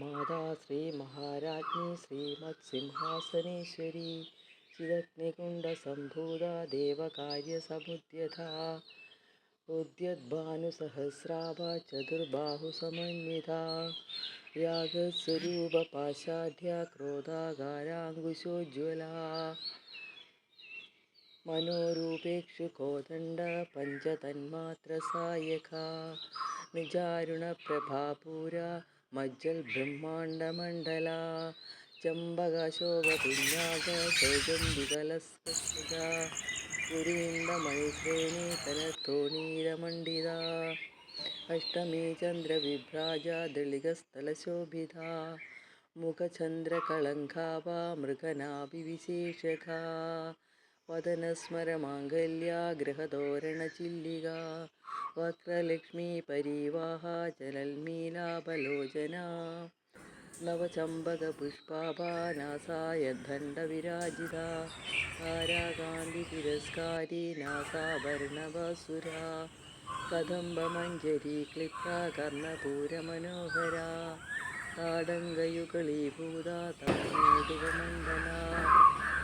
മാതാ ശ്രീ മഹാരാജ്ഞി ശ്രീമത്സിംഹാസനേശ്വരി ചിദഗ്നികുണ്ഡസംഭൂത ദേവകാര്യസമുദ്യതാ ഉദ്യദ്ഭാനുസഹസ്രാഭ ചതുർബാഹുസമന്വിതാ രാഗസ്വരൂപപാശാഢ്യ ക്രോധാകാരാങ്കുശോജ്വലാ മനോരൂപേക്ഷു കോദണ്ഡ പഞ്ചതന്മാത്രസായകാ നിജാരുണപ്രഭാപൂര മജ്ജൽ ബ്രഹ്മാണ്ഡമണ്ഡലാ ചമ്പകാശോകപുണ്യാക സൗഗന്ധികലസ്വസ്തികാ പുരീണ്ടമണിശ്രേണി കനത്തോണീരമണ്ഡിതാ അഷ്ടമീ ചന്ദ്രവിഭ്രാജ ദളികസ്ഥലശോഭിതാ മുഖചന്ദ്രകളങ്കാഭാ മൃഗനാഭിവിശേഷകാ വദനസ്മരമാംഗല്യാ ഗൃഹതോരണചില്ലികാ വക്രലക്ഷ്മീ പരീവാഹ ജലൽമീലാപലോചനാ നവചമ്പകപുഷ്പാഭാ നാസായ ദണ്ഡവിരാജിതാ താരാകാന്തിതിരസ്കാരി നാസാഭരണവസുരാ കദംബമഞ്ജരീ ക്ലിപ്ത കർണപൂരമനോഹരാ താടങ്കയുഗളീഭൂതാ താമേതുകമണ്ഡനാ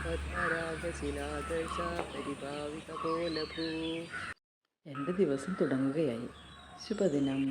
പത്മരാഗശിലാദർശ പരിഭാവിതപോലഭൂ. എൻ്റെ ദിവസം തുടങ്ങുകയായി. ശുഭദിനം.